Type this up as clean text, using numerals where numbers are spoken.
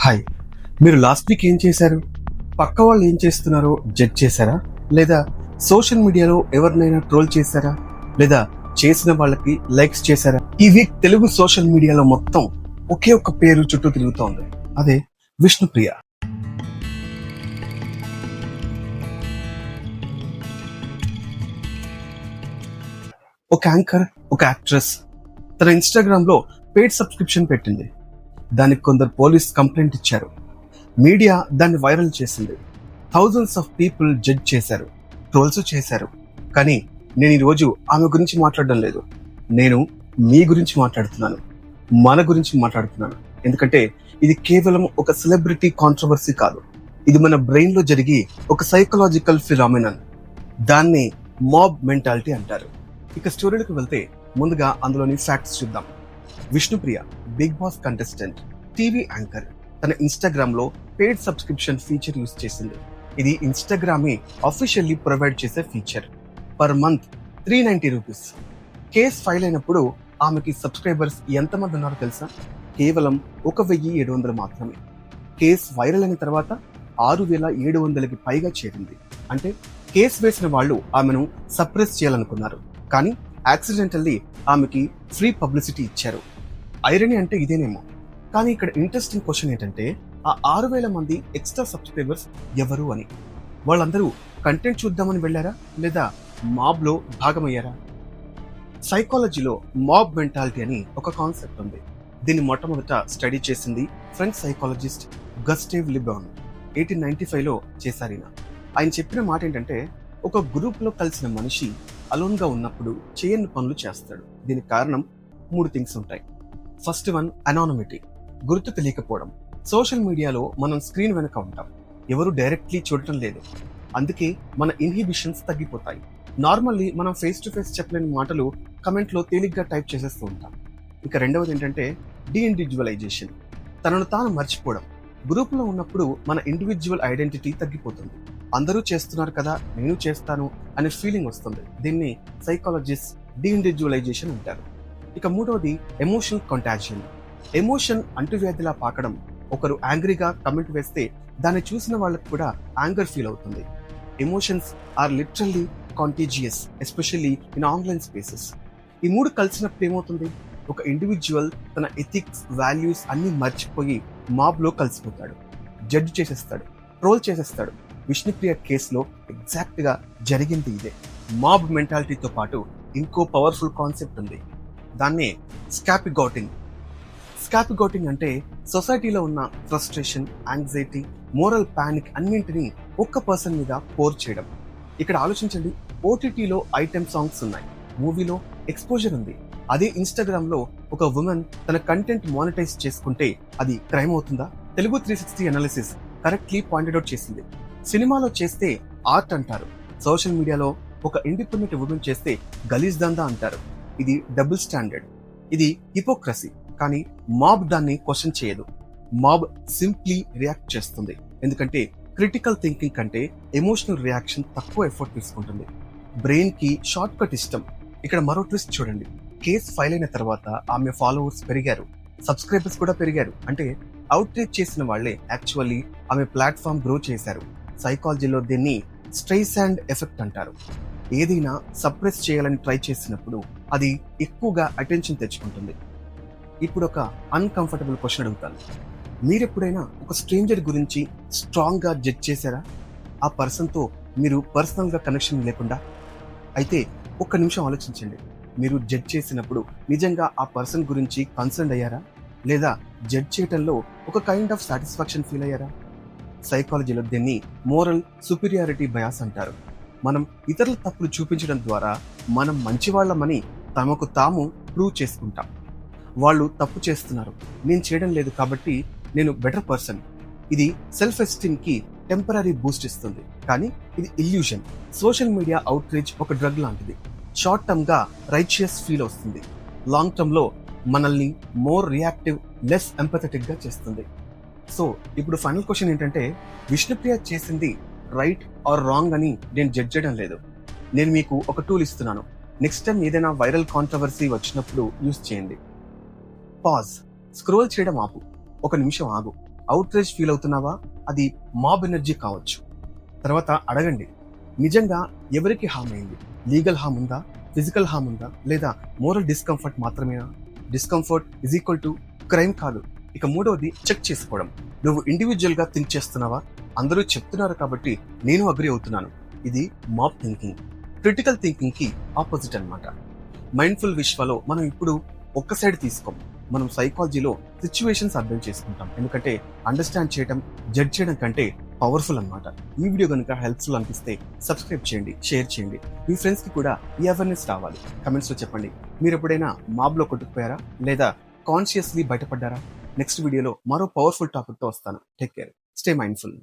Hi, మీరు last week ఏం చేశారు? పక్క వాళ్ళు ఏం చేస్తున్నారో జడ్జ్ చేశారా? లేదా సోషల్ మీడియాలో ఎవరినైనా ట్రోల్ చేశారా? లేదా చేసిన వాళ్ళకి లైక్స్ చేశారా? ఈ వీక్ తెలుగు సోషల్ మీడియాలో మొత్తం ఒకే ఒక్క పేరు చుట్టూ తిరుగుతోంది. అదే విష్ణుప్రియ. ఒక యాంకర్, ఒక యాక్ట్రెస్ తన ఇన్స్టాగ్రామ్ లో పెయిడ్ సబ్స్క్రిప్షన్ పెట్టింది. దానికి కొందరు పోలీస్ కంప్లైంట్ ఇచ్చారు. మీడియా దాన్ని వైరల్ చేసింది. థౌజండ్స్ ఆఫ్ పీపుల్ జడ్జ్ చేశారు, ట్రోల్స్ చేశారు. కానీ నేను ఈరోజు ఆమె గురించి మాట్లాడడం లేదు. నేను మీ గురించి మాట్లాడుతున్నాను, మన గురించి మాట్లాడుతున్నాను. ఎందుకంటే ఇది కేవలం ఒక సెలబ్రిటీ కాంట్రవర్సీ కాదు. ఇది మన బ్రెయిన్ లో జరిగి ఒక సైకలాజికల్ ఫినామినన్. దాన్ని మాబ్ మెంటాలిటీ అంటారు. ఇక స్టోరీలకు వెళ్తే ముందుగా అందులోని ఫ్యాక్ట్స్ చూద్దాం. Vishnupriya Bigg Boss contestant, TV anchor. తన ఇన్స్టాగ్రామ్ లో పెయిడ్ సబ్స్క్రిప్షన్ ఫీచర్ యూస్ చేసింది. ఇది ఇన్స్టాగ్రామే అఫీషియల్లీ ప్రొవైడ్ చేసే feature. Per month 390 rupees. Case file అయినప్పుడు ఆమెకి సబ్స్క్రైబర్స్ ఎంతమంది ఉన్నారో తెలుసా? కేవలం 1700 మాత్రమే. కేస్ వైరల్ అయిన తర్వాత 6700కి పైగా చేరింది. అంటే కేసు వేసిన వాళ్ళు ఆమెను సప్రెస్ చేయాలనుకున్నారు, కానీ యాక్సిడెంటల్లీ ఆమెకి ఫ్రీ పబ్లిసిటీ ఇచ్చారు. ఐరనీ అంటే ఇదేనేమో. కానీ ఇక్కడ ఇంట్రెస్టింగ్ క్వశ్చన్ ఏంటంటే, ఆ 6000 మంది ఎక్స్ట్రా సబ్స్క్రైబర్స్ ఎవరు అని. వాళ్ళందరూ కంటెంట్ చూద్దామని వెళ్ళారా, లేదా మాబ్ లో భాగమయ్యారా? సైకాలజీలో మాబ్ మెంటాలిటీ అని ఒక కాన్సెప్ట్ ఉంది. దీన్ని మొట్టమొదట స్టడీ చేసింది ఫ్రెంచ్ సైకాలజిస్ట్ గస్టేవ్ లిబాన్. 1895లో చేశారు. ఆయన చెప్పిన మాట ఏంటంటే, ఒక గ్రూప్ లో కలిసిన మనిషి అలోన్ గా ఉన్నప్పుడు చేయని పనులు చేస్తాడు. దీనికి కారణం 3 థింగ్స్ ఉంటాయి. ఫస్ట్ వన్, అనానిమిటీ, గుర్తు తెలియకపోవడం. సోషల్ మీడియాలో మనం స్క్రీన్ వెనక ఉంటాం, ఎవరు డైరెక్ట్లీ చూడటం లేదు. అందుకే మన ఇన్హిబిషన్స్ తగ్గిపోతాయి. నార్మల్లీ మనం ఫేస్ టు ఫేస్ చెప్పలేని మాటలు కమెంట్ లో తేలిగ్గా టైప్ చేసేస్తూ ఉంటాం. ఇక రెండవది ఏంటంటే డీఇండివిజువలైజేషన్, తనను తాను మర్చిపోవడం. గ్రూప్ లో ఉన్నప్పుడు మన ఇండివిజువల్ ఐడెంటిటీ తగ్గిపోతుంది. అందరూ చేస్తున్నారు కదా, నేను చేస్తాను అనే ఫీలింగ్ వస్తుంది. దీన్ని సైకాలజిస్ట్ డీఇండివిజువలైజేషన్ అంటారు. ఇక మూడవది ఎమోషనల్ కంటాజియన్. ఎమోషన్ అంటువ్యాధిలా పాకడం. ఒకరు యాంగ్రీగా కమెంట్ వేస్తే దాన్ని చూసిన వాళ్ళకి కూడా యాంగర్ ఫీల్ అవుతుంది. Emotions are literally contagious, especially in online spaces. ఈ మూడు కలిసినప్పుడు ఏమవుతుంది? ఒక ఇండివిజువల్ తన ఎథిక్స్, వాల్యూస్ అన్ని మర్చిపోయి మాబ్ లో కలిసిపోతాడు. జడ్జ్ చేసేస్తాడు, ట్రోల్ చేసేస్తాడు. విష్ణుప్రియ కేసులో ఎగ్జాక్ట్ గా జరిగింది ఇదే. మాబ్ మెంటాలిటీతో పాటు ఇంకో పవర్ఫుల్ కాన్సెప్ట్ ఉంది. దాన్నే స్కాపిగోటింగ్. స్కాపిగోటింగ్ అంటే సొసైటీలో ఉన్న ఫ్రస్ట్రేషన్, యాంగ్జైటీ, మోరల్ పానిక్ అన్నింటినీ ఒక్క పర్సన్ మీద పోర్ చేయడం. ఇక్కడ ఆలోచించండి, ఓటీటీలో ఐటెం సాంగ్స్ ఉన్నాయి, మూవీలో ఎక్స్పోజర్ ఉంది. అదే ఇన్స్టాగ్రామ్ లో ఒక ఉమెన్ తన కంటెంట్ మానిటైజ్ చేసుకుంటే అది క్రైమ్ అవుతుందా? Telugu 360 analysis correctly pointed out చేసింది. సినిమాలో చేస్తే ఆర్ట్ అంటారు, సోషల్ మీడియాలో ఒక ఇండిపెండెంట్ ఉమెన్ చేస్తే గలీజ్ దందా అంటారు. ఇది డబుల్ స్టాండర్డ్, ఇది హిపోక్రసీ. కానీ మాబ్ దాన్ని క్వశ్చన్ చేయదు. మాబ్ సింప్లీ రియాక్ట్ చేస్తుంది. ఎందుకంటే క్రిటికల్ థింకింగ్ కంటే ఎమోషనల్ రియాక్షన్ తక్కువ ఎఫర్ట్ తీసుకుంటుంది. బ్రెయిన్ కి షార్ట్ కట్ ఇష్టం. ఇక్కడ మరో ట్విస్ట్ చూడండి. కేసు ఫైల్ అయిన తర్వాత ఆమె ఫాలోవర్స్ పెరిగారు, సబ్స్క్రైబర్స్ కూడా పెరిగారు. అంటే అవుట్రీచ్ చేసిన వాళ్లే యాక్చువల్లీ ఆమె ప్లాట్ఫామ్ గ్రో చేశారు. సైకాలజీలో దీన్ని స్ట్రైసాండ్ ఎఫెక్ట్ అంటారు. ఏదైనా సప్రెస్ చేయాలని ట్రై చేసినప్పుడు అది ఎక్కువగా అటెన్షన్ తెచ్చుకుంటుంది. ఇప్పుడు ఒక అన్కంఫర్టబుల్ క్వశ్చన్ అడుగుతాను. మీరెప్పుడైనా ఒక స్ట్రేంజర్ గురించి స్ట్రాంగ్ గా జడ్జ్ చేశారా? ఆ పర్సన్ తో మీరు పర్సనల్ గా కనెక్షన్ లేకుండా? అయితే ఒక్క నిమిషం ఆలోచించండి. మీరు జడ్జ్ చేసినప్పుడు నిజంగా ఆ పర్సన్ గురించి కన్సర్న్ అయ్యారా, లేదా జడ్జ్ చేయటంలో ఒక కైండ్ ఆఫ్ సాటిస్ఫాక్షన్ ఫీల్ అయ్యారా? సైకాలజీలో దీన్ని మోరల్ సుపీరియారిటీ బయాస్ అంటారు. మనం ఇతరుల తప్పులు చూపించడం ద్వారా మనం మంచివాళ్లమని తమకు తాము ప్రూవ్ చేసుకుంటాం. వాళ్ళు తప్పు చేస్తున్నారు, నేను చేయడం లేదు కాబట్టి నేను బెటర్ పర్సన్. ఇది సెల్ఫ్ ఎస్టీమ్ కి టెంపరీ బూస్ట్ ఇస్తుంది, కానీ ఇది ఇల్యూషన్. సోషల్ మీడియా అవుట్రీచ్ ఒక డ్రగ్ లాంటిది. షార్ట్ టర్మ్ గా రైచియస్ ఫీల్ వస్తుంది, లాంగ్ టర్మ్ లో మనల్ని మోర్ రియాక్టివ్, లెస్ ఎంపథెటిక్ గా చేస్తుంది. సో ఇప్పుడు ఫైనల్ క్వశ్చన్ ఏంటంటే, విష్ణుప్రియ చేసింది రైట్ ఆర్ రాంగ్ అని నేను జడ్జ్ చేయడం లేదు. నేను మీకు ఒక టూల్ ఇస్తున్నాను. నెక్స్ట్ టైం ఏదైనా వైరల్ కాంట్రవర్సీ వచ్చినప్పుడు యూజ్ చేయండి. పాజ్, స్క్రోల్ చేయడం ఆపు, ఒక నిమిషం ఆగు, అవుట్రేజ్ ఫీల్ అవుతున్నావా? అది మాబ్ ఎనర్జీ కావచ్చు. తర్వాత అడగండి, నిజంగా ఎవరికి హామ్ అయింది? లీగల్ హామ్ ఉందా, ఫిజికల్ హామ్ ఉందా, లేదా మోరల్ డిస్కంఫర్ట్ మాత్రమేనా? Discomfort is equal to crime కాదు. ఇక మూడవది చెక్ చేసుకోవడం. నువ్వు ఇండివిజువల్ గా థింక్ చేస్తున్నావా? అందరూ చెప్తున్నారు కాబట్టి నేను అగ్రి అవుతున్నాను. ఇది మాబ్ థింకింగ్. క్రిటికల్ థింకింగ్ కి ఆపోజిట్ అన్నమాట. మైండ్ఫుల్ విశ్వలో మనం ఇప్పుడు ఒక్క సైడ్ తీసుకోం. మనం సైకాలజీలో సిచ్యువేషన్స్ అర్థం చేసుకుంటాం. ఎందుకంటే అండర్స్టాండ్ చేయడం, జడ్జ్ చేయడం కంటే పవర్ఫుల్ అన్నమాట. ఈ వీడియో కనుక హెల్ప్ఫుల్ అనిపిస్తే సబ్స్క్రైబ్ చేయండి, షేర్ చేయండి. మీ ఫ్రెండ్స్ కి కూడా ఈ అవేర్నెస్ రావాలి. కమెంట్స్ లో చెప్పండి, మీరు ఎప్పుడైనా మాబ్ లో కొట్టుకుపోయారా లేదా కాన్షియస్లీ బయటపడ్డారా? నెక్స్ట్ వీడియోలో మరో పవర్ఫుల్ టాపిక్ తో వస్తాను. Take care, stay mindful.